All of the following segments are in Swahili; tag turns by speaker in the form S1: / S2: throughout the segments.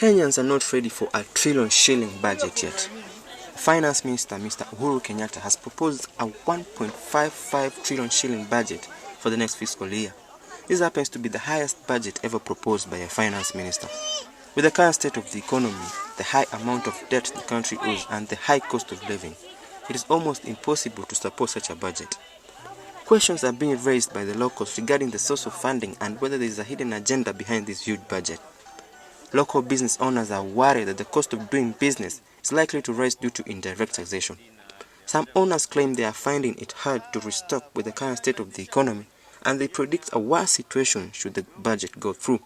S1: Kenyans are not ready for a trillion shilling budget yet. Finance Minister Mr. Uhuru Kenyatta has proposed a 1.55 trillion shilling budget for the next fiscal year. This happens to be the highest budget ever proposed by a finance minister. With the current state of the economy, the high amount of debt the country owes, and the high cost of living, it is almost impossible to support such a budget. Questions are being raised by the locals regarding the source of funding and whether there is a hidden agenda behind this huge budget. Local business owners are worried that the cost of doing business is likely to rise due to indirect taxation. Some owners claim they are finding it hard to restock with the current state of the economy, and they predict a worse situation should the budget go through.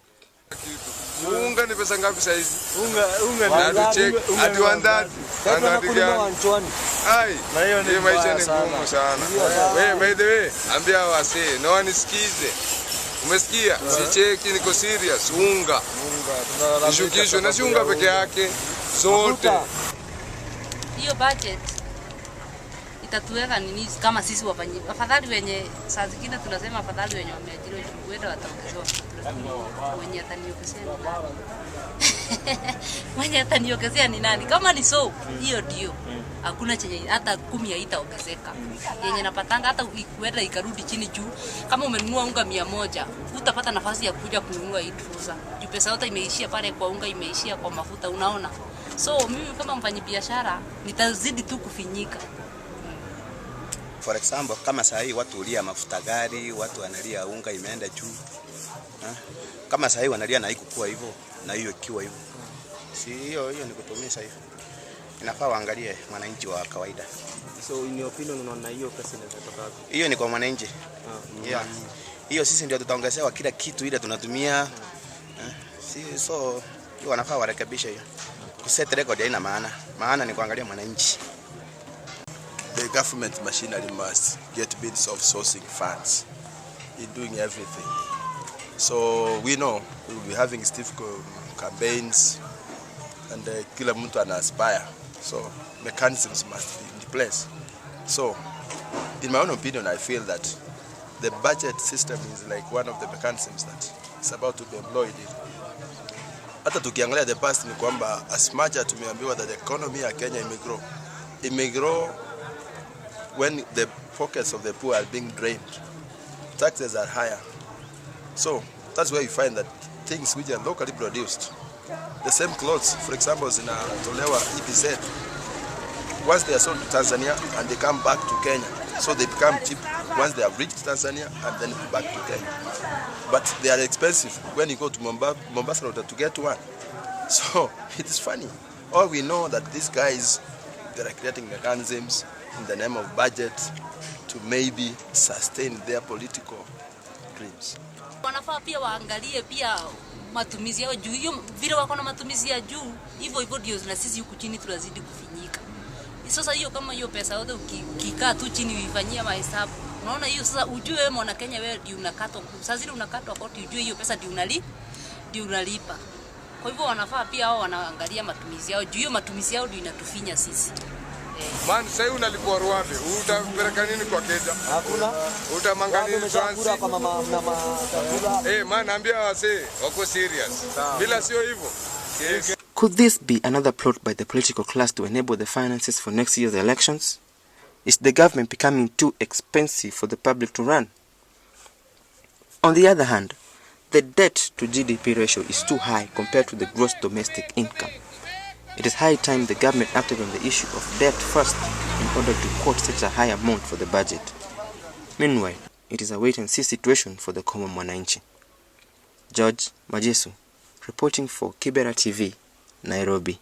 S2: Unga ni pesa ngapi saizi? Unga na check hadi 100. Ai, hiyo maisha ni ngumu sana. Wewe by the way, ambia wase, no wanisikize. Umesikia? Si cheki niko serious. Unga. Nishukisho na si unga peke yake. Zote.
S3: Hiyo budget itatuweka nini kama sisi wafanyi. Afadhali wenye saa zingine tunasema afadhali wenye wameajiriwa kuenda wataongezewa. Mwenye ataniongezea ni nani? Mwenye ataniongezea ni nani? Kama ni so, hiyo ndio. Hakuna chenye hata 10 haitaongezeka. Yenye napatanga hata ukiweza ikarudi chini juu. Kama umenunua unga 100, utapata nafasi ya kuja kununua hii trouser. Juu pesa yote imeishia pale kwa unga, imeishia kwa mafuta, unaona. So mimi kama mfanyabiashara nitazidi tu kufinyika.
S4: For example, kama saa hii watu ulia mafuta gari, watu wanalia unga imeenda juu. Kama saa hii wanalia na haikukua hivyo na hiyo ikiwa hivyo. Si hiyo ni kutumisa hivyo. Inafaa waangalie mwananchi wa kawaida.
S1: So in your opinion unaona hiyo pesa inatoka wapi?
S4: Hiyo ni kwa mwananchi. Yeah. Hiyo sisi ndio tutaongezewa kila kitu ile tunatumia. So hiyo wanafaa warekebishe hiyo. Kuset record haina maana. Maana ni kuangalia mwananchi.
S5: The government machinery must get bids of sourcing funds in doing everything. So we know we will be having stiff campaigns and kila mtu ana aspire. So mechanisms must be in place. So in my own opinion, I feel that the budget system is like one of the mechanisms that is about to be employed in. Hata tukiangalia the past ni kwamba as much as tumeambiwa that the economy ya Kenya may grow when the pockets of the poor are being drained, taxes are higher. So that's where you find that things which are locally produced, the same clothes, for example, in Tolewa EPZ, once they are sold to Tanzania and they come back to Kenya, so they become cheap once they have reached Tanzania and then back to Kenya. But they are expensive when you go to Mombasa to get one. So it is funny. All we know that these guys, they are creating mechanisms in the name of budget to maybe sustain their political dreams.
S3: Wanafaa pia waangalie pia matumizi yao juu. Hiyo vile wako na matumizi ya juu, hivyo ndio na sisi huku chini tunazidi kufinyika. Sasa hiyo kama hiyo pesa yote ukikaa tu chini uifanyia mahesabu, unaona hiyo sasa ujue wewe mwana Kenya wewe ndio unakatwa. Sasa zile unakatwa koti ujue hiyo pesa ndio unalipa. Kwa hivyo wanafaa pia hao wanaangalia matumizi yao juu hiyo matumizi yao ndio inatufinya sisi.
S2: Man, sasa unalipwa Rwanda, utapeleka nini kwa Kenya? Hakuna. Utamanga nini transit? Man, ambia wase wako serious. Bila sio hivyo. Yes.
S1: Could this be another plot by the political class to enable the finances for next year's elections? Is the government becoming too expensive for the public to run? On the other hand, the debt to GDP ratio is too high compared to the gross domestic income. It is high time the government acted on the issue of debt first in order to quote such a high amount for the budget. Meanwhile, it is a wait-and-see situation for the common mwananchi. George Majesu, reporting for Kibera TV, Nairobi.